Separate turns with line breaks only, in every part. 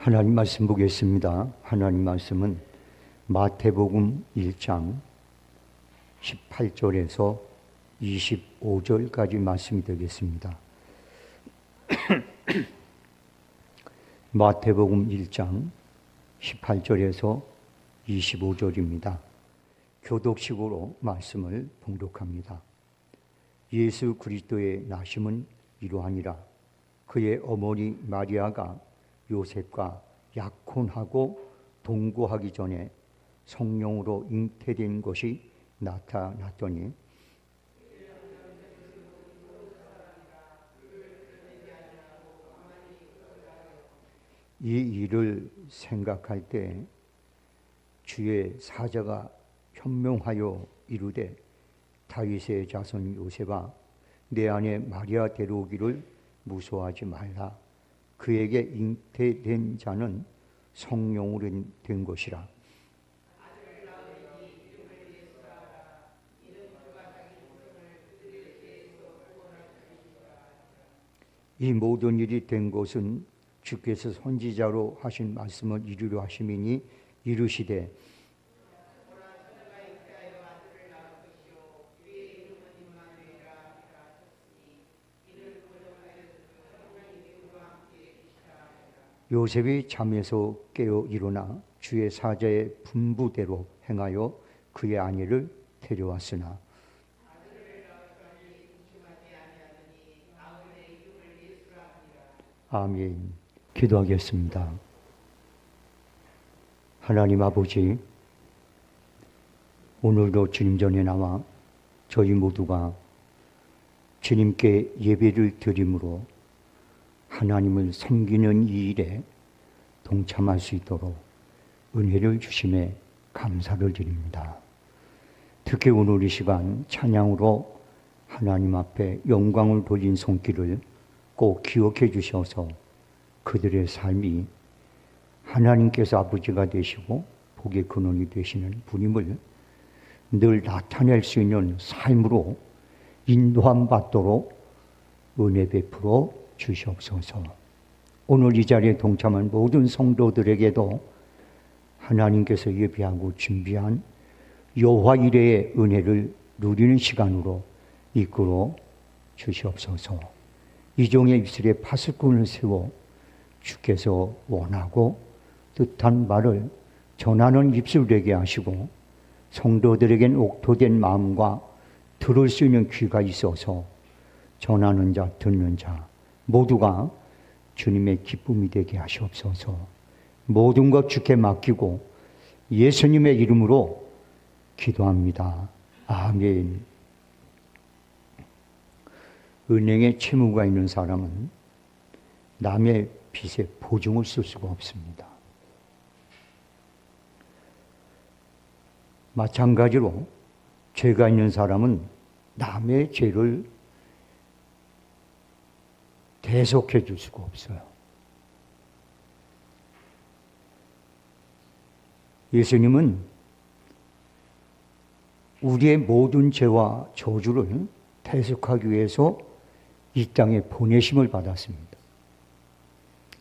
하나님 말씀 보겠습니다. 하나님 말씀은 마태복음 1장 18절에서 25절까지 말씀이 되겠습니다. 마태복음 1장 18절에서 25절입니다. 교독식으로 말씀을 봉독합니다. 예수 그리스도의 나심은 이러하니라. 그의 어머니 마리아가 요셉과 약혼하고 동거하기 전에 성령으로 잉태된 것이 나타났더니 이 일을 생각할 때 주의 사자가 현명하여 이르되 다윗의 자손 요셉아 내 아내 마리아 데려오기를 무서워하지 말라. 그에게 잉태된 자는 성령으로 된 것이라. 이 모든 일이 된 것은 주께서 선지자로 하신 말씀을 이루려 하심이니 이르시되 요셉이 잠에서 깨어 일어나 주의 사자의 분부대로 행하여 그의 아내를 데려왔으나 아멘. 기도하겠습니다. 하나님 아버지, 오늘도 주님 전에 나와 저희 모두가 주님께 예배를 드림으로 하나님을 섬기는 이 일에 동참할 수 있도록 은혜를 주심에 감사를 드립니다. 특히 오늘 이 시간 찬양으로 하나님 앞에 영광을 돌린 손길을 꼭 기억해 주셔서 그들의 삶이 하나님께서 아버지가 되시고 복의 근원이 되시는 분임을 늘 나타낼 수 있는 삶으로 인도함 받도록 은혜 베풀어 주시옵소서. 오늘 이 자리에 동참한 모든 성도들에게도 하나님께서 예비하고 준비한 여호와 이레의 은혜를 누리는 시간으로 이끌어 주시옵소서. 이종의 입술에 파수꾼을 세워 주께서 원하고 뜻한 말을 전하는 입술 되게 하시고 성도들에겐 옥토된 마음과 들을 수 있는 귀가 있어서 전하는 자 듣는 자 모두가 주님의 기쁨이 되게 하시옵소서. 모든 것 주께 맡기고 예수님의 이름으로 기도합니다. 아멘. 은행에 채무가 있는 사람은 남의 빚에 보증을 쓸 수가 없습니다. 마찬가지로 죄가 있는 사람은 남의 죄를 대속해 줄 수가 없어요. 예수님은 우리의 모든 죄와 저주를 대속하기 위해서 이 땅에 보내심을 받았습니다.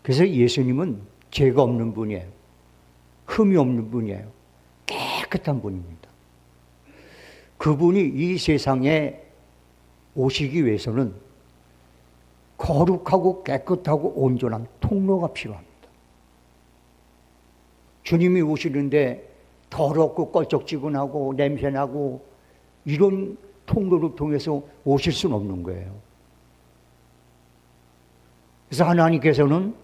그래서 예수님은 죄가 없는 분이에요. 흠이 없는 분이에요. 깨끗한 분입니다. 그분이 이 세상에 오시기 위해서는 거룩하고 깨끗하고 온전한 통로가 필요합니다. 주님이 오시는데 더럽고 껄쩍지근하고 냄새나고 이런 통로를 통해서 오실 수는 없는 거예요. 그래서 하나님께서는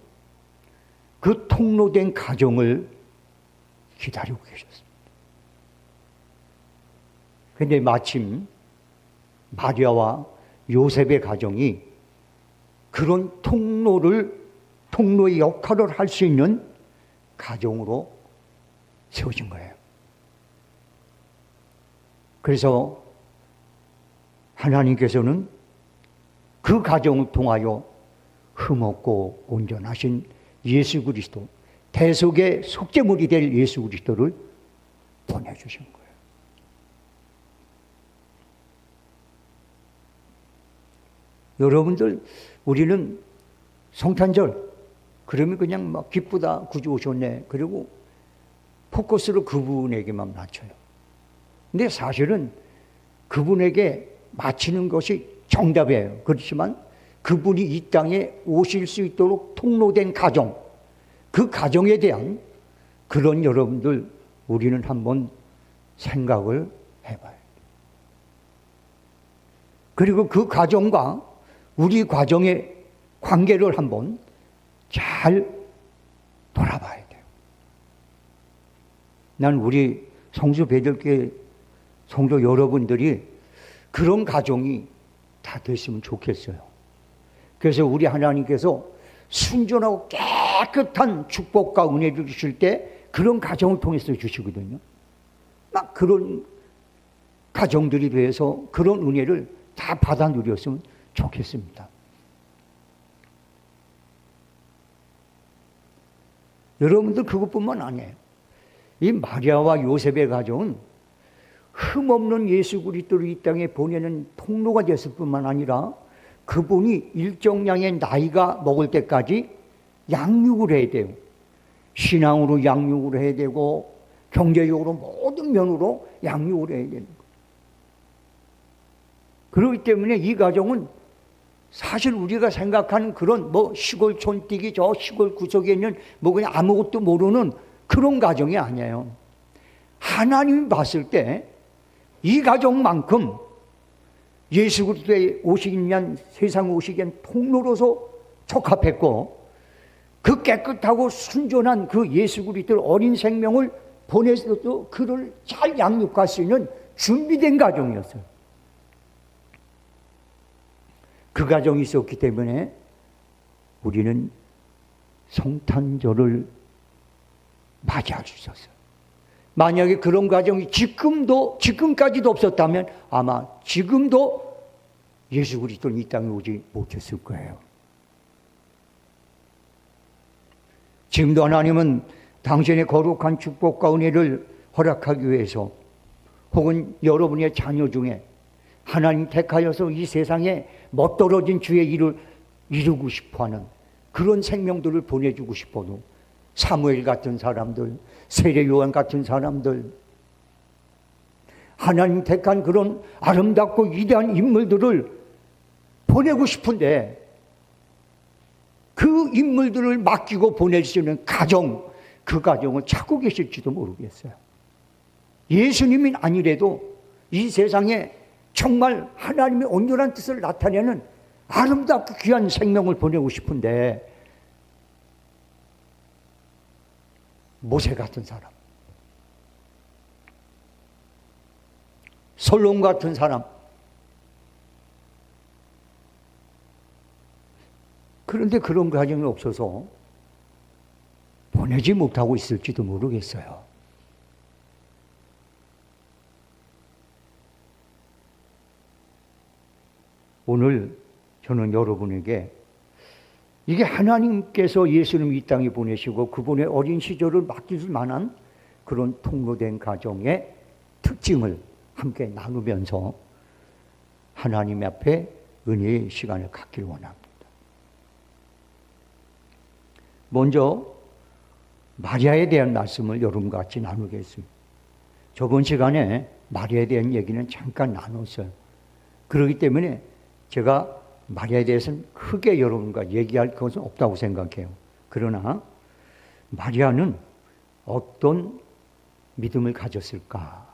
그 통로된 가정을 기다리고 계셨습니다. 그런데 마침 마리아와 요셉의 가정이 그런 통로의 역할을 할 수 있는 가정으로 세워진 거예요. 그래서 하나님께서는 그 가정을 통하여 흠없고 온전하신 예수 그리스도, 대속의 속죄물이 될 예수 그리스도를 보내주신 거예요. 여러분들, 우리는 성탄절 그러면 그냥 막 기쁘다, 구주 오셨네. 그리고 포커스를 그분에게만 맞춰요. 근데 사실은 그분에게 맞추는 것이 정답이에요. 그렇지만 그분이 이 땅에 오실 수 있도록 통로된 가정, 그 가정에 대한 그런 여러분들 우리는 한번 생각을 해봐요. 그리고 그 가정과 우리 가정의 관계를 한번 잘 돌아봐야 돼요. 난 우리 성수 베들교회 성도 여러분들이 그런 가정이 다 됐으면 좋겠어요. 그래서 우리 하나님께서 순전하고 깨끗한 축복과 은혜를 주실 때 그런 가정을 통해서 주시거든요. 막 그런 가정들이 돼서 그런 은혜를 다 받아 누렸으면 좋겠습니다. 여러분들 그것뿐만 아니에요. 이 마리아와 요셉의 가정은 흠없는 예수 그리스도를 이 땅에 보내는 통로가 됐을 뿐만 아니라 그분이 일정량의 나이가 먹을 때까지 양육을 해야 돼요. 신앙으로 양육을 해야 되고 경제적으로 모든 면으로 양육을 해야 되는 거예요. 그렇기 때문에 이 가정은 사실 우리가 생각하는 그런 시골 촌뛰기 저 시골 구석에 있는 그냥 아무것도 모르는 그런 가정이 아니에요. 하나님이 봤을 때 이 가정만큼 예수 그리스도의 오시기 위한 세상 오시기 위한 통로로서 적합했고 그 깨끗하고 순전한 그 예수 그리스도의 어린 생명을 보내서도 그를 잘 양육할 수 있는 준비된 가정이었어요. 그 가정이 있었기 때문에 우리는 성탄절을 맞이할 수 있었어요. 만약에 그런 가정이 지금까지도 없었다면 아마 지금도 예수 그리스도는 이 땅에 오지 못했을 거예요. 지금도 하나님은 당신의 거룩한 축복과 은혜를 허락하기 위해서 혹은 여러분의 자녀 중에 하나님 택하여서 이 세상에 멋떨어진 주의 일을 이루고 싶어하는 그런 생명들을 보내주고 싶어도 사무엘 같은 사람들, 세례 요한 같은 사람들, 하나님 택한 그런 아름답고 위대한 인물들을 보내고 싶은데 그 인물들을 맡기고 보낼 수 있는 가정, 그 가정을 찾고 계실지도 모르겠어요. 예수님이 아니래도 이 세상에 정말 하나님의 온전한 뜻을 나타내는 아름답고 귀한 생명을 보내고 싶은데 모세 같은 사람, 솔로몬 같은 사람, 그런데 그런 가정이 없어서 보내지 못하고 있을지도 모르겠어요. 오늘 저는 여러분에게 이게 하나님께서 예수님 이 땅에 보내시고 그분의 어린 시절을 맡길 만한 그런 통로된 가정의 특징을 함께 나누면서 하나님 앞에 은혜의 시간을 갖길 원합니다. 먼저 마리아에 대한 말씀을 여러분과 같이 나누겠습니다. 저번 시간에 마리아에 대한 얘기는 잠깐 나눴어요. 그렇기 때문에 제가 마리아에 대해서는 크게 여러분과 얘기할 것은 없다고 생각해요. 그러나 마리아는 어떤 믿음을 가졌을까?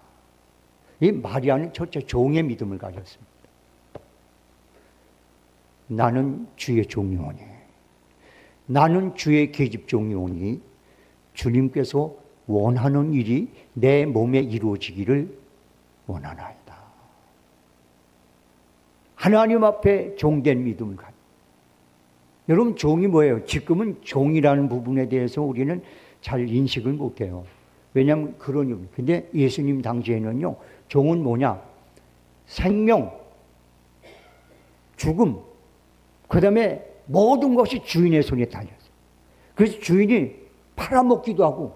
이 마리아는 첫째 종의 믿음을 가졌습니다. 나는 주의 종이오니, 나는 주의 계집종이오니 주님께서 원하는 일이 내 몸에 이루어지기를 원하나이다. 하나님 앞에 종된 믿음을 가져. 여러분, 종이 뭐예요? 지금은 종이라는 부분에 대해서 우리는 잘 인식을 못해요. 왜냐하면 그런 이유. 근데 예수님 당시에는요, 종은 뭐냐? 생명, 죽음, 그 다음에 모든 것이 주인의 손에 달렸어요. 그래서 주인이 팔아먹기도 하고,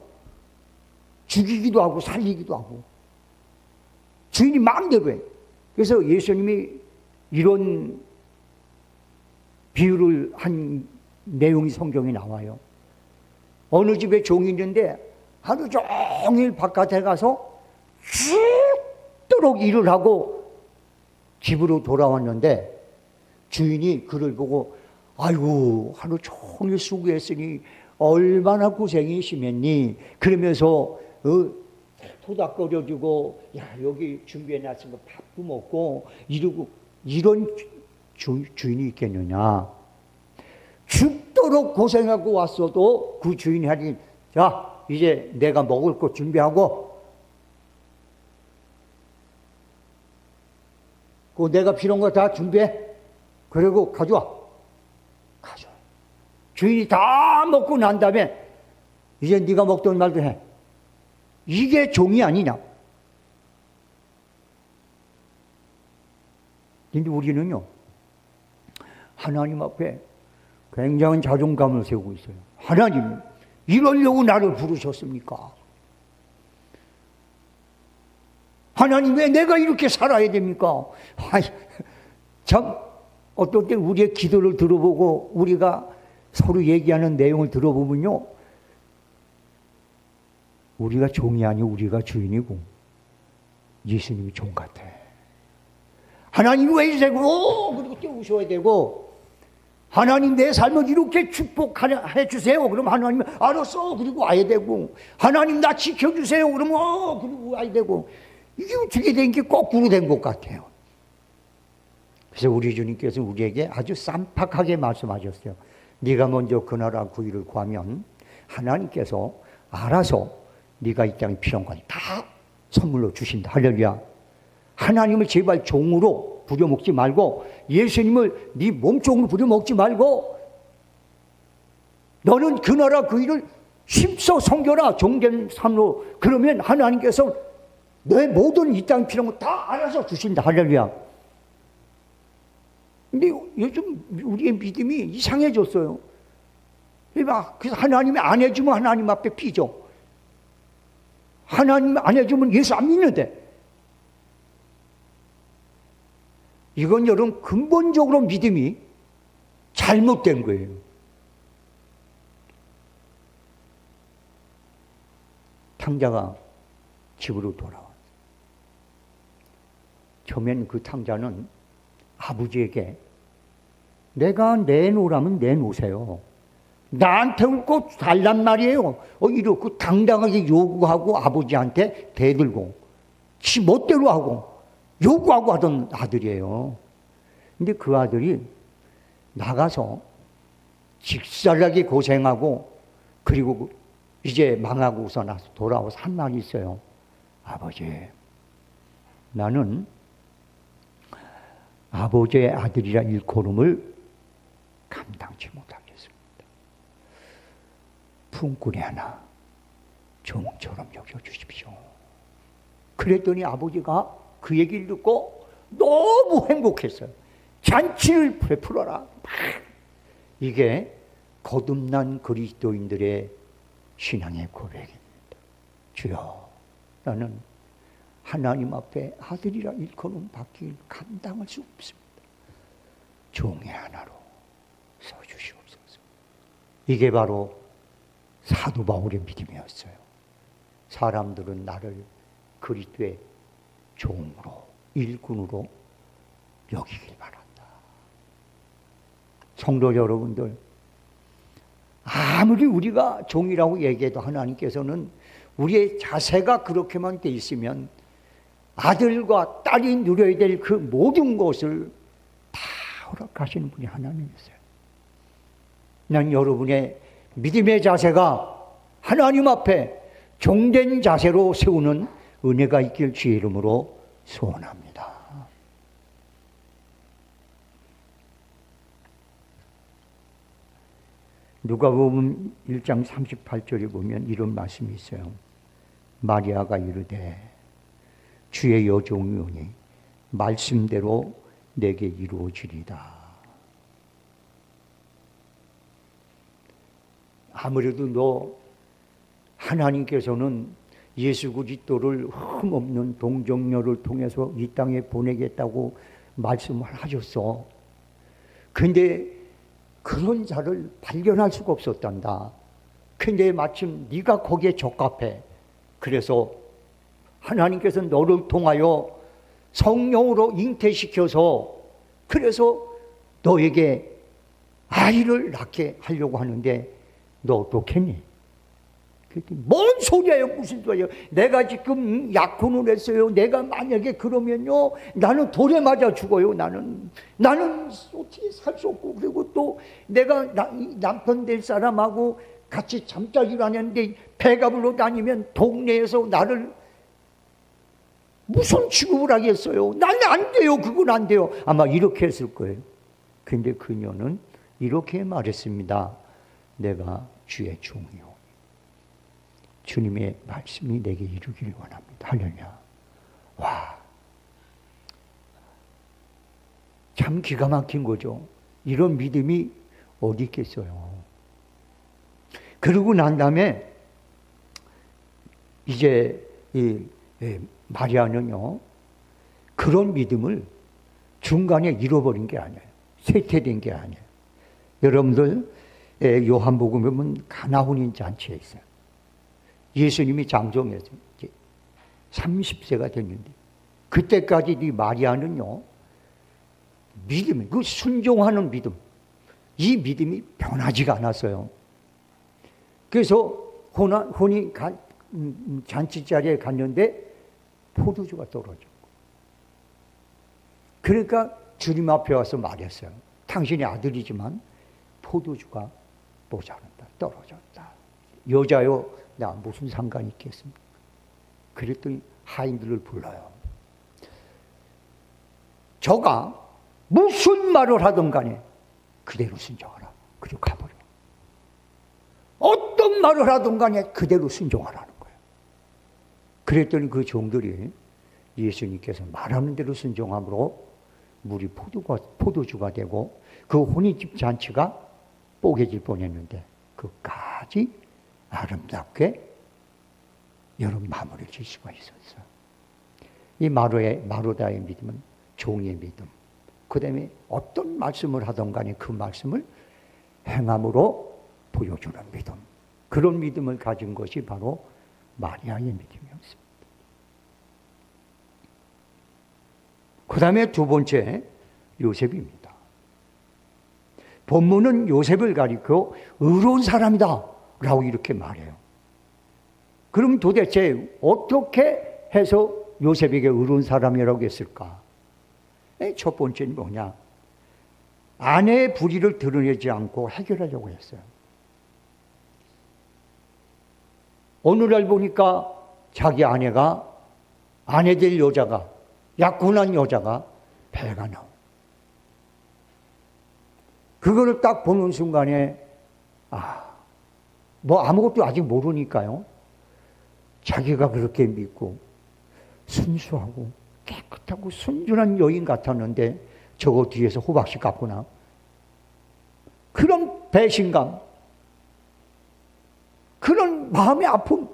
죽이기도 하고, 살리기도 하고, 주인이 마음대로 해요. 그래서 예수님이 이런 비유를 한 내용이 성경에 나와요. 어느 집에 종이 있는데 하루 종일 바깥에 가서 죽도록 일을 하고 집으로 돌아왔는데 주인이 그를 보고 아이고 하루 종일 수고했으니 얼마나 고생이 심했니? 그러면서 토닥거려주고 야 여기 준비해놨은 거 밥도 먹고 이러고 이런 주인이 있겠느냐. 죽도록 고생하고 왔어도 그 주인이 하니 자 이제 내가 먹을 거 준비하고 그 내가 필요한 거 다 준비해. 그리고 가져와. 주인이 다 먹고 난 다음에 이제 네가 먹던 말도 해. 이게 종이 아니냐. 근데 우리는요 하나님 앞에 굉장한 자존감을 세우고 있어요. 하나님 이러려고 나를 부르셨습니까? 하나님 왜 내가 이렇게 살아야 됩니까? 참 어떨 때 우리의 기도를 들어보고 우리가 서로 얘기하는 내용을 들어보면요 우리가 종이 아니고 우리가 주인이고 예수님이 종 같아. 하나님 왜 이러고 그리고 또 우셔야 되고 하나님 내 삶을 이렇게 축복해 주세요. 그럼 하나님 알았어 그리고 와야 되고 하나님 나 지켜주세요. 그러면 그리고 와야 되고 이게 어떻게 된 게 거꾸로 된 것 같아요. 그래서 우리 주님께서 우리에게 아주 쌈박하게 말씀하셨어요. 네가 먼저 그 나라 그 일을 구하면 하나님께서 알아서 네가 이 땅에 필요한 건 다 선물로 주신다. 할렐루야. 하나님을 제발 종으로 부려먹지 말고 예수님을 네 몸종으로 부려먹지 말고 너는 그 나라 그 일을 힘써 섬겨라. 종된 삶으로. 그러면 하나님께서 내 모든 이 땅에 필요한 거 다 알아서 주신다. 할렐루야. 근데 요즘 우리의 믿음이 이상해졌어요. 그래서 하나님이 안 해주면 하나님 앞에 피죠. 하나님 안 해주면 예수 안 믿는데. 이건 여러분 근본적으로 믿음이 잘못된 거예요. 탕자가 집으로 돌아왔어요. 처음엔 그 탕자는 아버지에게 내가 내놓으라면 내놓으세요. 나한테 올 달란 말이에요. 이렇게 당당하게 요구하고 아버지한테 대들고 지 멋대로 하고 요구하고 하던 아들이에요. 근데 그 아들이 나가서 직살나게 고생하고 그리고 이제 망하고서 나서 돌아와서 한 말이 있어요. 아버지, 나는 아버지의 아들이라 일컬음을 감당치 못하겠습니다. 품꾼이 하나 종처럼 여겨주십시오. 그랬더니 아버지가 그 얘기를 듣고 너무 행복했어요. 잔치를 베풀어라. 이게 거듭난 그리스도인들의 신앙의 고백입니다. 주여, 나는 하나님 앞에 아들이라 일컬음 받길 감당할 수 없습니다. 종의 하나로 써주시옵소서. 이게 바로 사도 바울의 믿음이었어요. 사람들은 나를 그리스도의 종으로, 일꾼으로 여기길 바란다. 성도 여러분들, 아무리 우리가 종이라고 얘기해도 하나님께서는 우리의 자세가 그렇게만 돼 있으면 아들과 딸이 누려야 될 그 모든 것을 다 허락하시는 분이 하나님이세요. 난 여러분의 믿음의 자세가 하나님 앞에 종된 자세로 세우는 은혜가 있길 주의 이름으로 소원합니다. 누가복음 1장 38절에 보면 이런 말씀이 있어요. 마리아가 이르되 주의 여종이오니 말씀대로 내게 이루어지리다. 아무래도 너 하나님께서는 예수 그리스도를 흠없는 동정녀를 통해서 이 땅에 보내겠다고 말씀을 하셨어. 근데 그런 자를 발견할 수가 없었단다. 근데 마침 네가 거기에 적합해. 그래서 하나님께서 너를 통하여 성령으로 잉태시켜서 그래서 너에게 아이를 낳게 하려고 하는데 너 어떻겠니? 그랬더니 뭔 소리예요? 무슨 소리예요? 내가 지금 약혼을 했어요. 내가 만약에 그러면요 나는 돌에 맞아 죽어요. 나는 어떻게 살 수 없고, 그리고 또 내가 남편 될 사람하고 같이 잠자기로 하는데 배가 불러 다니면 동네에서 나를 무슨 취급을 하겠어요? 나는 안 돼요. 그건 안 돼요. 아마 이렇게 했을 거예요. 근데 그녀는 이렇게 말했습니다. 내가 주의 종이요. 주님의 말씀이 내게 이루기를 원합니다. 할렐루야. 와, 참 기가 막힌 거죠. 이런 믿음이 어디 있겠어요. 그러고 난 다음에 이제 마리아는요 그런 믿음을 중간에 잃어버린 게 아니에요. 쇠퇴된 게 아니에요. 여러분들 요한복음에 보면 가나 혼인 잔치에 있어요. 예수님이 장정해서 30세가 됐는데 그때까지 이 마리아는요 믿음, 그 순종하는 믿음, 이 믿음이 변하지가 않았어요. 그래서 혼인 잔치 자리에 갔는데 포도주가 떨어졌고, 그러니까 주님 앞에 와서 말했어요. 당신의 아들이지만 포도주가 모자란다, 떨어졌다. 여자요, 나 무슨 상관이 있겠습니까? 그랬더니 하인들을 불러요. 저가 무슨 말을 하든 간에 그대로 순종하라. 그리고 가버려. 어떤 말을 하든 간에 그대로 순종하라는 거예요. 그랬더니 그 종들이 예수님께서 말하는 대로 순종함으로 물이 포도주가 되고 그 혼인집 잔치가 뽀개질 뻔했는데 그까지 아름답게 여러분 마무리를 질 수가 있었어요. 이 마르다의 믿음은 종의 믿음, 그 다음에 어떤 말씀을 하던 간에 그 말씀을 행함으로 보여주는 믿음, 그런 믿음을 가진 것이 바로 마리아의 믿음이었습니다. 그 다음에 두 번째 요셉입니다. 본문은 요셉을 가리켜 의로운 사람이다 라고 이렇게 말해요. 그럼 도대체 어떻게 해서 요셉에게 의로운 사람이라고 했을까? 첫 번째는 뭐냐? 아내의 불의를 드러내지 않고 해결하려고 했어요. 오늘날 보니까 자기 아내가, 아내 될 여자가, 약혼한 여자가 배가 나오. 그거를 딱 보는 순간에 뭐 아무것도 아직 모르니까요. 자기가 그렇게 믿고 순수하고 깨끗하고 순준한 여인 같았는데 저거 뒤에서 호박씨 같구나. 그런 배신감, 그런 마음의 아픔,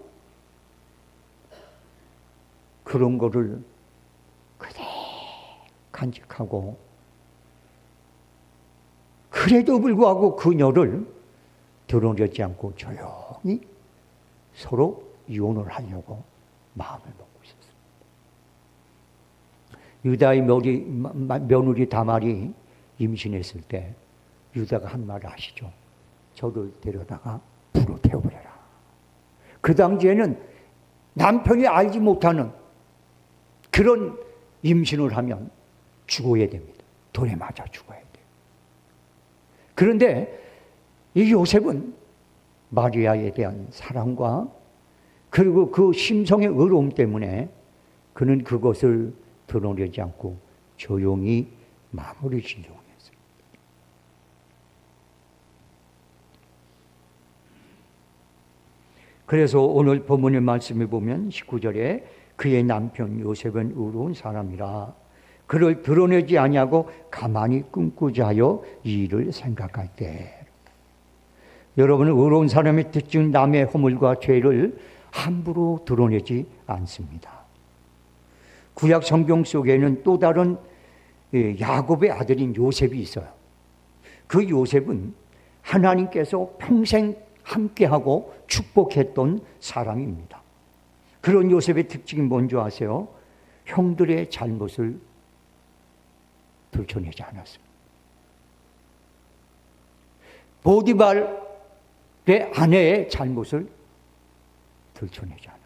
그런 거를 그대로 간직하고, 그래도 불구하고 그녀를 드러내지 않고 조용히 서로 이혼을 하려고 마음을 먹고 있었습니다. 유다의 며느리 다말이 임신했을 때 유다가 한 말을 아시죠? 저를 데려다가 불로 태워버려라. 그 당시에는 남편이 알지 못하는 그런 임신을 하면 죽어야 됩니다. 돌에 맞아 죽어야 돼요. 그런데 이 요셉은 마리아에 대한 사랑과 그리고 그 심성의 의로움 때문에 그는 그것을 드러내지 않고 조용히 마무리 지려고 했어요. 그래서 오늘 본문의 말씀에 보면 19절에 그의 남편 요셉은 의로운 사람이라 그를 드러내지 아니하고 가만히 꿈꾸자 하여 이 일을 생각할 때, 여러분은 의로운 사람의 특징, 남의 허물과 죄를 함부로 드러내지 않습니다. 구약 성경 속에는 또 다른 야곱의 아들인 요셉이 있어요. 그 요셉은 하나님께서 평생 함께하고 축복했던 사람입니다. 그런 요셉의 특징이 뭔지 아세요? 형들의 잘못을 들춰내지 않았습니다. 보디발의 아내의 잘못을 들춰내지 않았습니다.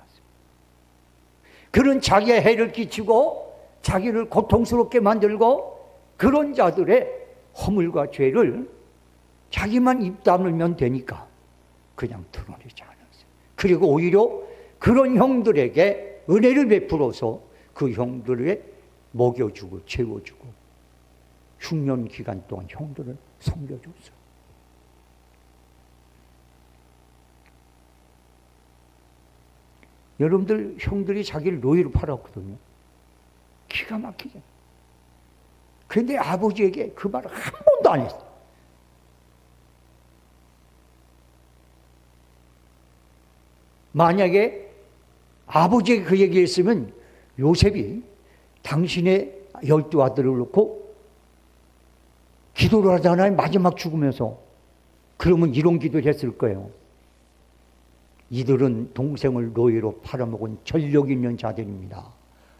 그런 자기의 해를 끼치고 자기를 고통스럽게 만들고 그런 자들의 허물과 죄를 자기만 입 다물면 되니까 그냥 드러내지 않았어요. 그리고 오히려 그런 형들에게 은혜를 베풀어서 그 형들을 먹여주고 채워주고 흉년 기간 동안 형들을 섬겨줬어요. 여러분들 형들이 자기를 노예로 팔았거든요. 기가 막히게. 그런데 아버지에게 그 말을 한 번도 안 했어요. 만약에 아버지에게 그 얘기를 했으면 요셉이 당신의 12 아들을 놓고 기도를 하잖아요. 마지막 죽으면서. 그러면 이런 기도를 했을 거예요. 이들은 동생을 노예로 팔아먹은 전력 있는 자들입니다.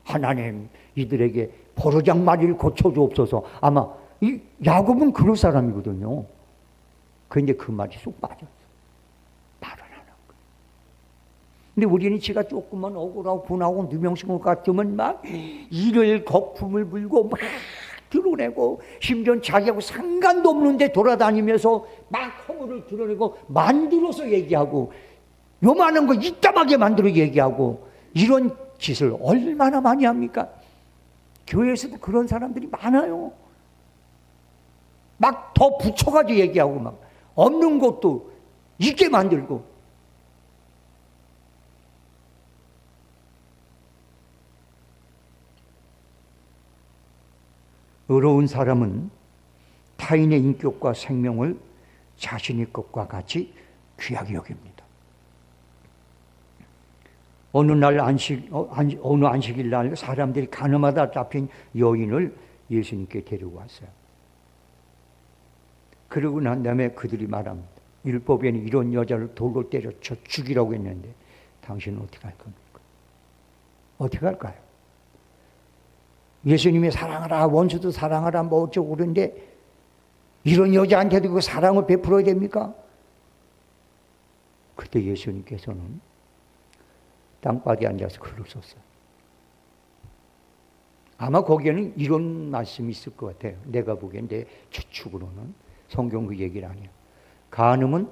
하나님 이들에게 버르장머리를 고쳐주옵소서. 아마 이 야곱은 그럴 사람이거든요. 그런데 그 말이 쏙 빠졌어. 말을 안 한 거예요. 근데 우리는 지가 조금만 억울하고 분하고 누명신 것 같으면 막 일을 거품을 불고 막 드러내고 심지어 자기하고 상관도 없는데 돌아다니면서 막 허물을 드러내고 만들어서 얘기하고 요만한 거 이따하게 만들어 얘기하고 이런 짓을 얼마나 많이 합니까? 교회에서도 그런 사람들이 많아요. 막 더 붙여가지고 얘기하고 막 없는 것도 있게 만들고. 의로운 사람은 타인의 인격과 생명을 자신의 것과 같이 귀하게 여깁니다. 어느 안식일 날 사람들이 가늠하다 잡힌 여인을 예수님께 데리고 왔어요. 그러고 난 다음에 그들이 말합니다. 율법에는 이런 여자를 돌로 때려 쳐 죽이라고 했는데 당신은 어떻게 할 겁니까? 어떻게 할까요? 예수님이 사랑하라, 원수도 사랑하라, 뭐 어쩌고 그러는데 이런 여자한테도 그 사랑을 베풀어야 됩니까? 그때 예수님께서는 땅바닥에 앉아서 글을 썼어요. 아마 거기에는 이런 말씀이 있을 것 같아요. 내가 보기엔 내 추측으로는 성경 그 얘기를 아니야. 간음은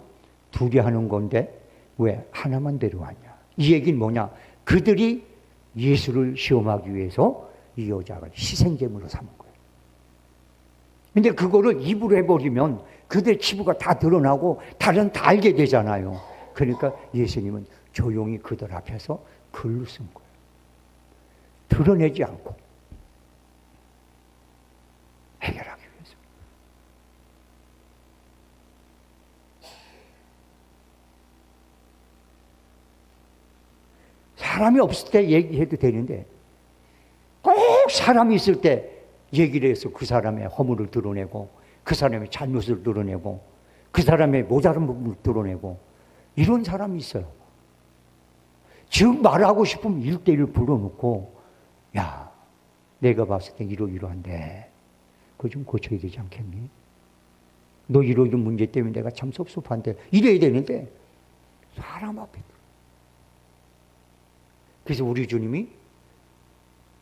둘이 하는 건데 왜 하나만 데려왔냐. 이 얘기는 뭐냐. 그들이 예수를 시험하기 위해서 이 여자가 희생제물로 삼은 거예요. 근데 그거를 입으로 해버리면 그들의 치부가 다 드러나고 다른 다 알게 되잖아요. 그러니까 예수님은 조용히 그들 앞에서 글로 쓴 거예요. 드러내지 않고 해결하기 위해서. 사람이 없을 때 얘기해도 되는데 꼭 사람이 있을 때 얘기를 해서 그 사람의 허물을 드러내고 그 사람의 잘못을 드러내고 그 사람의 모자란 부분을 드러내고 이런 사람이 있어요. 즉 말하고 싶으면 1대1 불러놓고 야 내가 봤을 때 이러이러한데 그거 좀 고쳐야 되지 않겠니? 너 이러이러 문제 때문에 내가 참 섭섭한데 이래야 되는데 사람 앞에. 그래서 우리 주님이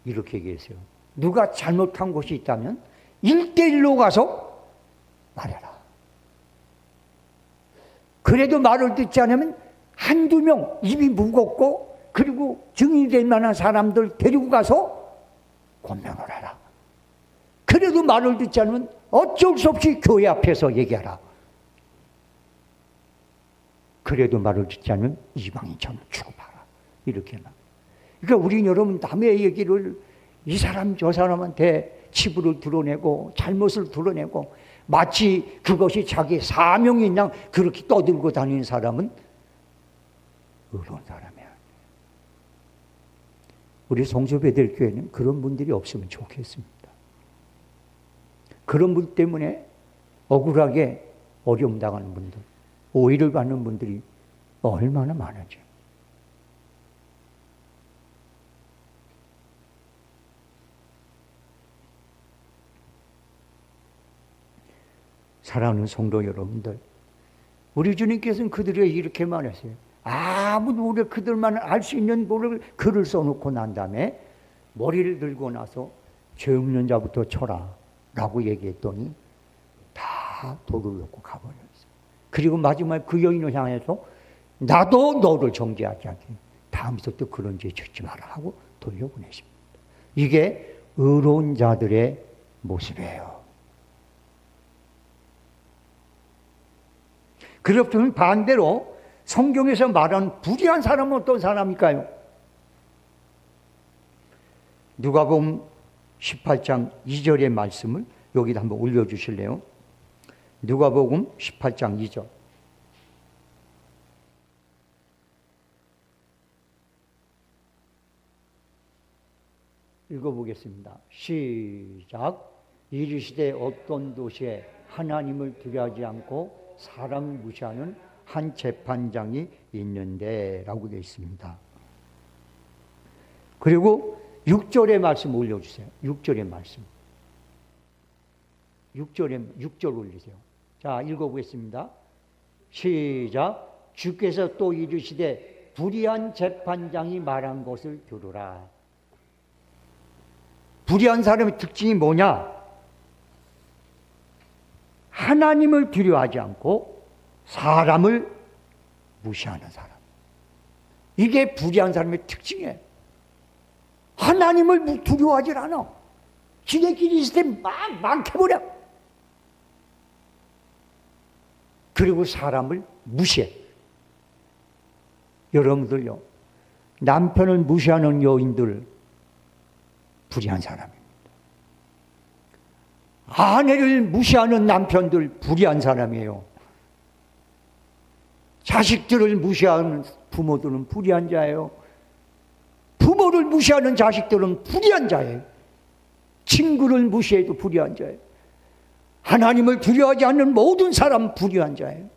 이렇게 얘기했어요. 누가 잘못한 것이 있다면 1대1로 가서 말해라. 그래도 말을 듣지 않으면 한두 명 입이 무겁고 그리고 증인이 될 만한 사람들 데리고 가서 권면을 해라. 그래도 말을 듣지 않으면 어쩔 수 없이 교회 앞에서 얘기하라. 그래도 말을 듣지 않으면 이방인처럼 취급하라. 이렇게 말. 그러니까 우리는 여러분 남의 얘기를 이 사람 저 사람한테 치부를 드러내고 잘못을 드러내고 마치 그것이 자기 사명인 양 그렇게 떠들고 다니는 사람은 의로운 사람이야. 우리 성소배들교회는 그런 분들이 없으면 좋겠습니다. 그런 분 때문에 억울하게 어려움 당하는 분들, 오해를 받는 분들이 얼마나 많은지. 사랑하는 성도 여러분들, 우리 주님께서는 그들에게 이렇게 말했어요. 아무도 우리 그들만 알 수 있는 글을 써놓고 난 다음에 머리를 들고 나서 죄 없는 자부터 쳐라 라고 얘기했더니 다 돌을 놓고 가버렸어요. 그리고 마지막에 그 여인을 향해서 나도 너를 정죄하지 않게 다음부터 그런 죄 짓지 마라 하고 돌려보내십니다. 이게 의로운 자들의 모습이에요. 그렇다면 반대로 성경에서 말하는 불의한 사람은 어떤 사람일까요? 누가복음 18장 2절의 말씀을 여기다 한번 올려주실래요? 누가복음 18장 2절. 읽어보겠습니다. 시작. 이르시되 어떤 도시에 하나님을 두려워하지 않고 사람을 무시하는 한 재판장이 있는데 라고 되어 있습니다. 그리고 6절의 말씀 올려주세요. 6절의 말씀. 6절 올리세요. 자, 읽어보겠습니다. 시작. 주께서 또 이르시되 불의한 재판장이 말한 것을 들으라. 불의한 사람의 특징이 뭐냐? 하나님을 두려워하지 않고 사람을 무시하는 사람. 이게 불의한 사람의 특징이에요. 하나님을 두려워하지 않아. 지네끼리 있을 때 막 해버려. 그리고 사람을 무시해. 여러분들요, 남편을 무시하는 여인들 불의한 사람입니다. 아내를 무시하는 남편들 불의한 사람이에요. 자식들을 무시하는 부모들은 불의한 자예요. 부모를 무시하는 자식들은 불의한 자예요. 친구를 무시해도 불의한 자예요. 하나님을 두려워하지 않는 모든 사람 불의한 자예요.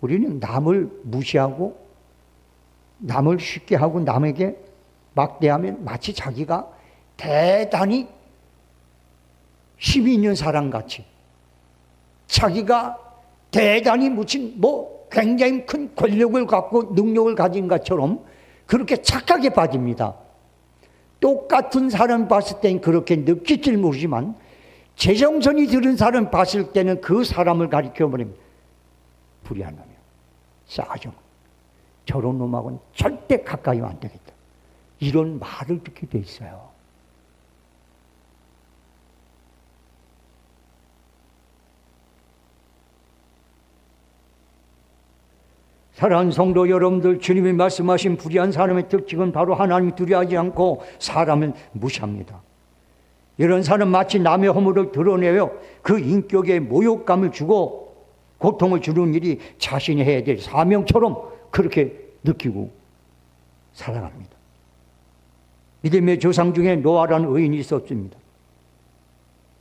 우리는 남을 무시하고 남을 쉽게 하고 남에게 막대하면 마치 자기가 대단히 힘이 있는 사람같이, 자기가 대단히 무슨 굉장히 큰 권력을 갖고 능력을 가진 것처럼 그렇게 착하게 빠집니다. 똑같은 사람 봤을 땐 그렇게 느낄지 모르지만 제정선이 들은 사람 봤을 때는 그 사람을 가리켜버립니다. 불의한 놈이야. 싸가지. 저런 놈하고는 절대 가까이 안 되겠다. 이런 말을 듣게 돼 있어요. 사랑하는 성도 여러분들, 주님이 말씀하신 불의한 사람의 특징은 바로 하나님을 두려워하지 않고 사람을 무시합니다. 이런 사람 마치 남의 허물을 드러내요. 그 인격에 모욕감을 주고 고통을 주는 일이 자신이 해야 될 사명처럼 그렇게 느끼고 살아갑니다. 믿음의 조상 중에 노아라는 의인이 있었습니다.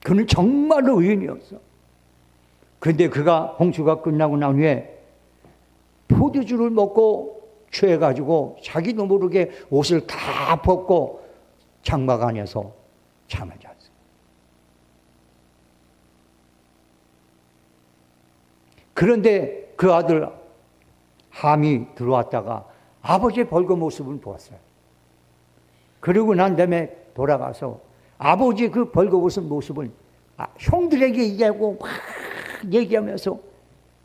그는 정말로 의인이었어. 그런데 그가 홍수가 끝나고 난 후에 포도주를 먹고 취해가지고 자기도 모르게 옷을 다 벗고 장막 안에서 잠을 잤어요. 그런데 그 아들 함이 들어왔다가 아버지의 벌거 모습을 보았어요. 그리고 난 다음에 돌아가서 아버지의 그 벌거벗은 모습을 형들에게 얘기하고 막 얘기하면서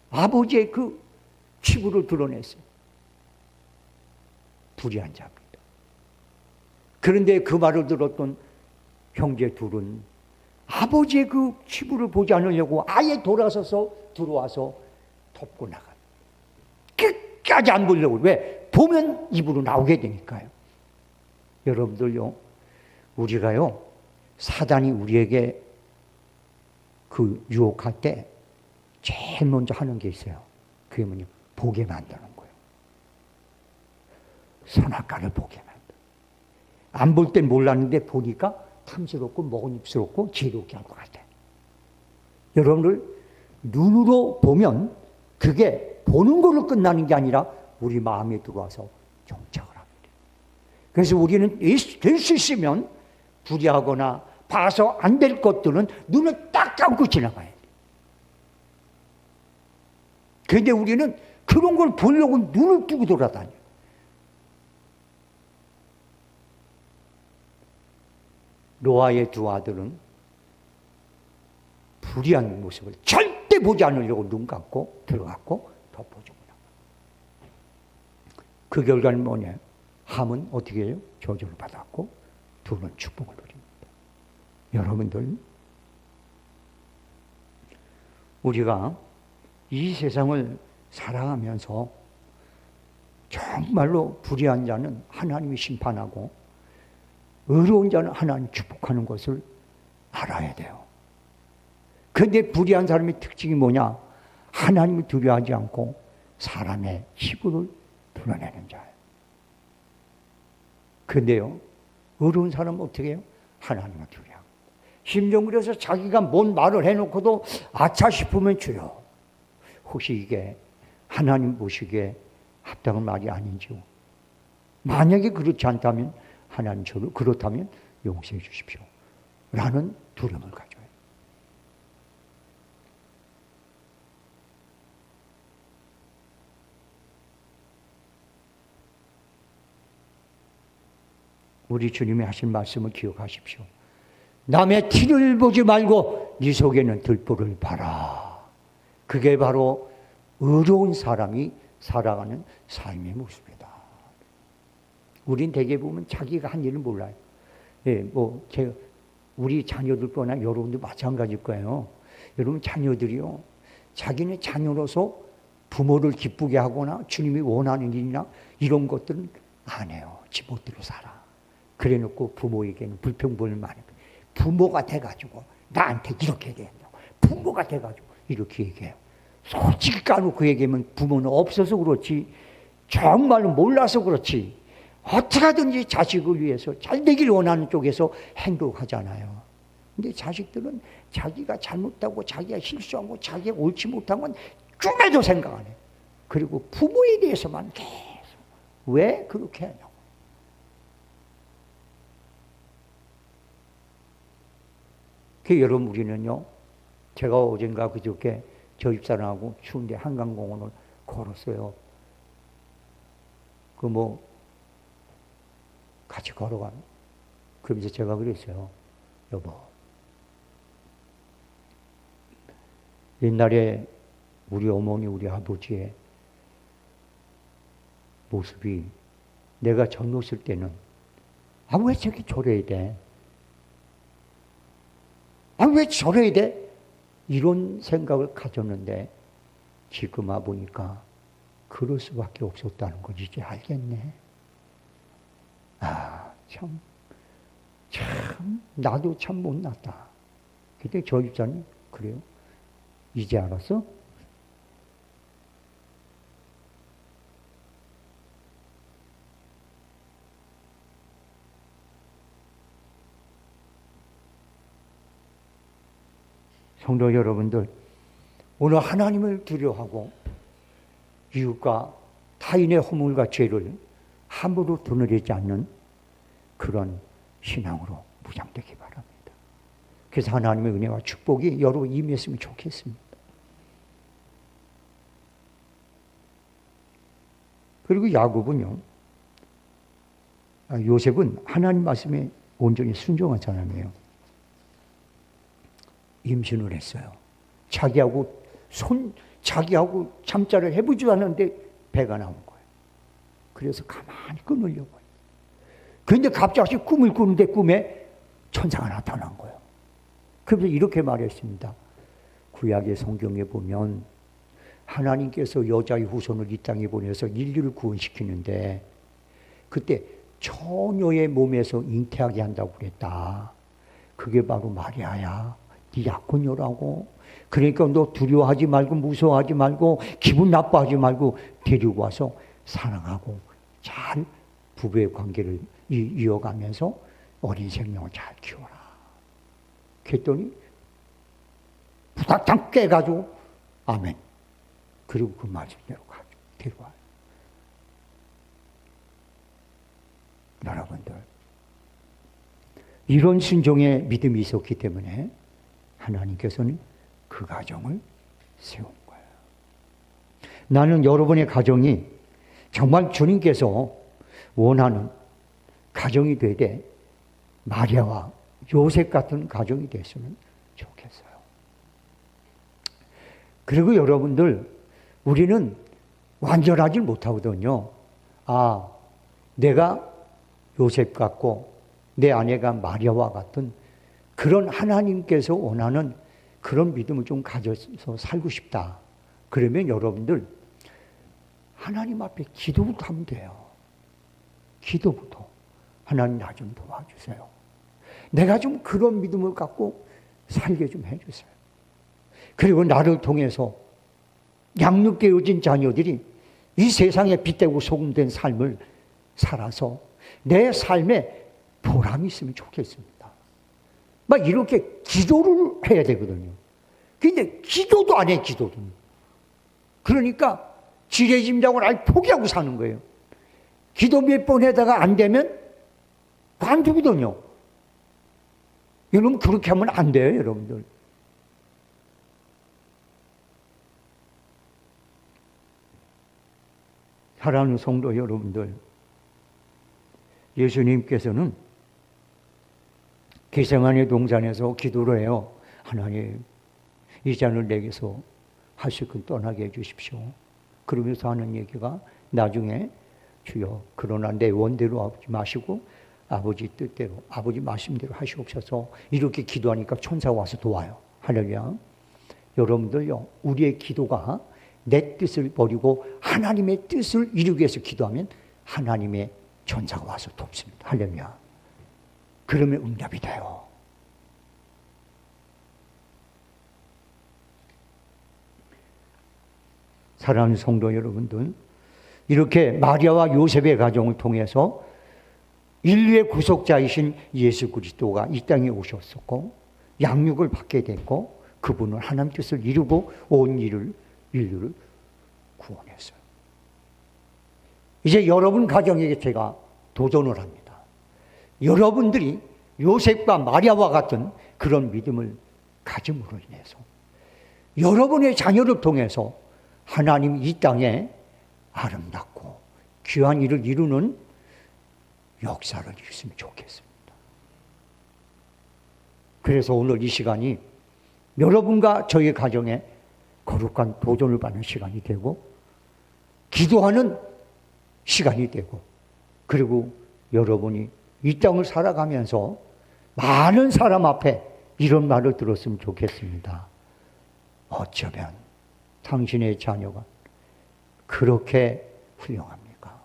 아버지의 그 치부를 드러냈어요. 불의한 자입니다. 그런데 그 말을 들었던 형제 둘은 아버지의 그 치부를 보지 않으려고 아예 돌아서서 들어와서 덮고 나가요. 끝까지 안 보려고. 왜? 보면 입으로 나오게 되니까요. 여러분들요, 우리가요, 사단이 우리에게 그 유혹할 때 제일 먼저 하는 게 있어요. 그게 뭐냐? 보게 만드는 거예요. 선악과를 보게 만들어. 안 볼 땐 몰랐는데 보니까 탐스럽고 먹은입스럽고 지혜롭게 할 것 같아. 여러분들 눈으로 보면 그게 보는 걸로 끝나는 게 아니라 우리 마음에 들어와서 정착을 합니다. 그래서 우리는 될 수 있으면 불의하거나 봐서 안 될 것들은 눈을 딱 감고 지나가야 돼요. 그런데 우리는 그런 걸 보려고 눈을 뜨고 돌아다녀요. 노아의 두 아들은 불의한 모습을 절대 보지 않으려고 눈 감고 들어갔고 덮어주고 나가요. 그 결과는 뭐냐? 함은 어떻게 해요? 저주를 받았고 둘은 축복을 누립니다. 여러분들, 우리가 이 세상을 살아가면서 정말로 불의한 자는 하나님이 심판하고 의로운 자는 하나님 축복하는 것을 알아야 돼요. 그런데 불의한 사람의 특징이 뭐냐? 하나님을 두려워하지 않고 사람의 치부를 드러내는 자예요. 그런데요, 의로운 사람은 어떻게 해요? 하나님을 두려워하고. 심지어 그래서 자기가 뭔 말을 해놓고도 아차 싶으면 주여, 혹시 이게 하나님 보시기에 합당한 말이 아닌지요? 만약에 그렇지 않다면 하나님 저를 그렇다면 용서해 주십시오 라는 두려움을 가져요. 우리 주님이 하신 말씀을 기억하십시오. 남의 티를 보지 말고 네 속에는 들보를 봐라. 그게 바로 의로운 사람이 살아가는 삶의 모습이다. 우린 대개 보면 자기가 한 일을 몰라요. 예, 우리 자녀들거나 여러분도 마찬가지일 거예요. 여러분 자녀들이요, 자기는 자녀로서 부모를 기쁘게 하거나 주님이 원하는 일이나 이런 것들은 안 해요. 지멋대로 살아. 그래놓고 부모에게는 불평불만을 많이 해요. 부모가 돼가지고 나한테 이렇게 된다고, 부모가 돼가지고 이렇게 얘기해요. 솔직히 까놓고 얘기하면 부모는 없어서 그렇지, 정말로 몰라서 그렇지, 어떻게 하든지 자식을 위해서 잘 되기를 원하는 쪽에서 행동하잖아요. 근데 자식들은 자기가 잘못하고 자기가 실수하고 자기가 옳지 못한 건 꿈에도 생각 안 해요. 그리고 부모에 대해서만 계속 왜 그렇게 하냐고. 여러분, 우리는요, 제가 어젠가 그저께 저 집사람하고 추운데 한강공원을 걸었어요. 같이 걸어가는. 그러면서 제가 그랬어요. 여보, 옛날에 우리 어머니, 우리 아버지의 모습이 내가 젊었을 때는 왜 저기 저래야 돼? 왜 저래야 돼? 이런 생각을 가졌는데 지금 와보니까 그럴 수밖에 없었다는 걸 이제 알겠네. 참, 나도 참 못났다. 그때 저 집사님, 그래요? 이제 알았어? 성도 여러분들, 오늘 하나님을 두려워하고 이웃과 타인의 허물과 죄를 함부로 드러내지 않는 그런 신앙으로 무장되기 바랍니다. 그래서 하나님의 은혜와 축복이 여러 임했으면 좋겠습니다. 그리고 야곱은요, 요셉은 하나님 말씀에 온전히 순종한 사람이에요. 임신을 했어요. 자기하고 잠자를 해보지도 않았는데 배가 나온 거예요. 그래서 가만히 끊으려고 해요. 그런데 갑자기 꿈을 꾸는데 꿈에 천사가 나타난 거예요. 그래서 이렇게 말했습니다. 구약의 성경에 보면 하나님께서 여자의 후손을 이 땅에 보내서 인류를 구원시키는데 그때 처녀의 몸에서 잉태하게 한다고 그랬다. 그게 바로 마리아야. 네 약혼녀라고. 그러니까 너 두려워하지 말고 무서워하지 말고 기분 나빠하지 말고 데리고 와서 사랑하고 잘 부부의 관계를 이어가면서 어린 생명을 잘 키워라. 그랬더니 부닥탕 깨가지고 아멘. 그리고 그 말씀대로 가지고 데려와요. 여러분들, 이런 순종의 믿음이 있었기 때문에 하나님께서는 그 가정을 세운 거예요. 나는 여러분의 가정이 정말 주님께서 원하는 가정이 되되 마리아와 요셉 같은 가정이 됐으면 좋겠어요. 그리고 여러분들, 우리는 완전하지 못하거든요. 아, 내가 요셉 같고 내 아내가 마리아와 같은 그런 하나님께서 원하는 그런 믿음을 좀 가져서 살고 싶다. 그러면 여러분들 하나님 앞에 기도부터 하면 돼요. 기도부터. 하나님 나 좀 도와주세요. 내가 좀 그런 믿음을 갖고 살게 좀 해주세요. 그리고 나를 통해서 양육되어진 자녀들이 이 세상에 빛되고 소금된 삶을 살아서 내 삶에 보람이 있으면 좋겠습니다. 막 이렇게 기도를 해야 되거든요. 근데 기도도 안 해, 기도도. 그러니까 지레짐작을 아예 포기하고 사는 거예요. 기도 몇 번 하다가 안 되면 관두거든요. 여러분, 그렇게 하면 안 돼요, 여러분들. 사랑하는 성도 여러분들, 예수님께서는 겟세마네 동산에서 기도를 해요. 하나님, 이 잔을 내게서 하실건 떠나게 해주십시오. 그러면서 하는 얘기가 나중에 주여, 그러나 내 원대로 하지 마시고 아버지 뜻대로, 아버지 말씀대로 하시옵소서. 이렇게 기도하니까 천사가 와서 도와요. 할렐루야. 여러분들요, 우리의 기도가 내 뜻을 버리고 하나님의 뜻을 이루기 위해서 기도하면 하나님의 천사가 와서 돕습니다. 할렐루야. 그러면 응답이 돼요. 사랑하는 성도 여러분들, 이렇게 마리아와 요셉의 가정을 통해서 인류의 구속자이신 예수 그리스도가 이 땅에 오셨었고 양육을 받게 됐고 그분은 하나님 뜻을 이루고 온 인류를 구원했어요. 이제 여러분 가정에게 제가 도전을 합니다. 여러분들이 요셉과 마리아와 같은 그런 믿음을 가짐으로 인해서 여러분의 자녀를 통해서 하나님 이 땅에 아름답고 귀한 일을 이루는 역사를 이뤘으면 좋겠습니다. 그래서 오늘 이 시간이 여러분과 저의 가정에 거룩한 도전을 받는 시간이 되고 기도하는 시간이 되고 그리고 여러분이 이 땅을 살아가면서 많은 사람 앞에 이런 말을 들었으면 좋겠습니다. 어쩌면 당신의 자녀가 그렇게 훌륭합니까?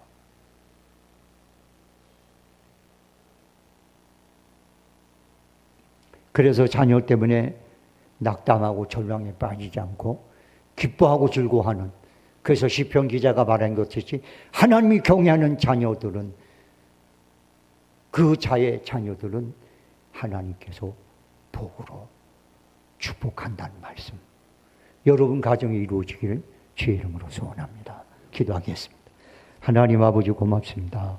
그래서 자녀 때문에 낙담하고 절망에 빠지지 않고 기뻐하고 즐거워하는, 그래서 시편 기자가 말한 것이지 하나님이 경외하는 자녀들은, 그 자의 자녀들은 하나님께서 복으로 축복한다는 말씀, 여러분 가정에 이루어지기를 주의 이름으로 소원합니다. 기도하겠습니다. 하나님 아버지 고맙습니다.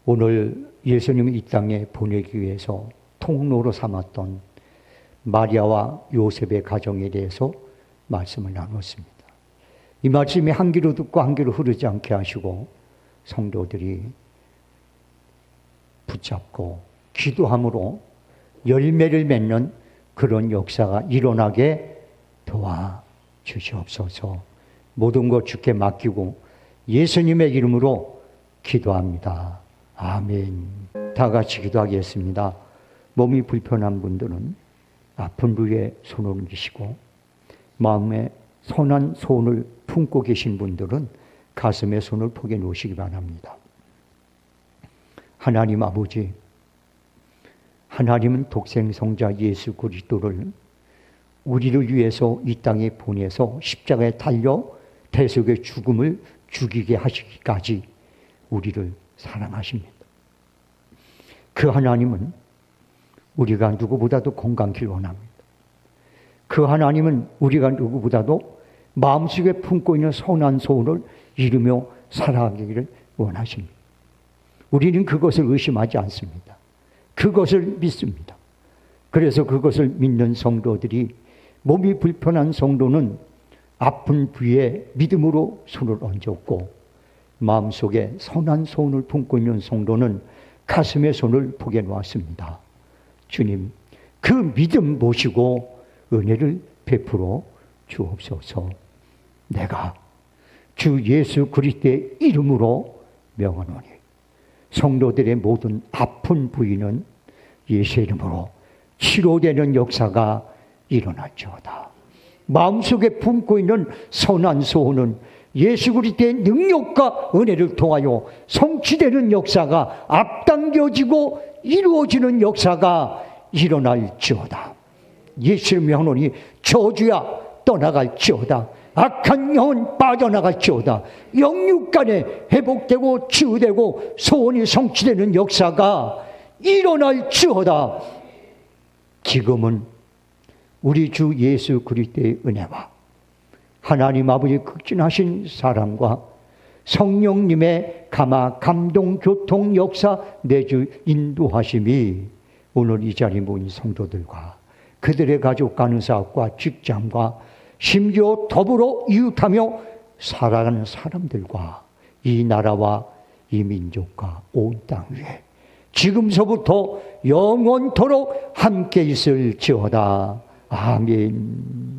오늘 예수님을 이 땅에 보내기 위해서 통로로 삼았던 마리아와 요셉의 가정에 대해서 말씀을 나눴습니다. 이 말씀이 한 귀로 듣고 한 귀로 흐르지 않게 하시고 성도들이 붙잡고 기도함으로 열매를 맺는 그런 역사가 일어나게 도와주시옵소서. 모든 것 주께 맡기고 예수님의 이름으로 기도합니다. 아멘. 다 같이 기도하겠습니다. 몸이 불편한 분들은 아픈 부위에 손을 얹으시고, 마음에 선한 소원을 품고 계신 분들은 가슴에 손을 포개 놓으시기 바랍니다. 하나님 아버지, 하나님은 독생성자 예수 그리스도를 우리를 위해서 이 땅에 보내서 십자가에 달려 대속의 죽음을 죽이게 하시기까지 우리를 사랑하십니다. 그 하나님은 우리가 누구보다도 건강길 원합니다. 그 하나님은 우리가 누구보다도 마음속에 품고 있는 선한 소원을 이루며 살아가기를 원하십니다. 우리는 그것을 의심하지 않습니다. 그것을 믿습니다. 그래서 그것을 믿는 성도들이, 몸이 불편한 성도는 아픈 부위에 믿음으로 손을 얹었고, 마음속에 선한 소원을 품고 있는 성도는 가슴에 손을 북에 놓았습니다. 주님, 그 믿음 모시고 은혜를 베풀어 주옵소서. 내가 주 예수 그리스도의 이름으로 명하노니 성도들의 모든 아픈 부위는 예수의 이름으로 치료되는 역사가 일어날지어다. 마음속에 품고 있는 선한 소원은 예수 그리스도의 능력과 은혜를 통하여 성취되는 역사가 앞당겨지고 이루어지는 역사가 일어날지어다. 예수를 명하노니 저주야 떠나갈지어다. 악한 영은 빠져나갈지어다. 영육 간에 회복되고 치유되고 소원이 성취되는 역사가 일어날지어다. 지금은 우리 주 예수 그리스도의 은혜와 하나님 아버지의 극진하신 사랑과 성령님의 감동, 교통, 역사, 내주 인도하심이 오늘 이 자리에 모인 성도들과 그들의 가족, 간호사과 직장과 심지어 더불어 이웃하며 살아가는 사람들과 이 나라와 이 민족과 온 땅 위에 지금서부터 영원토록 함께 있을지어다. 아멘.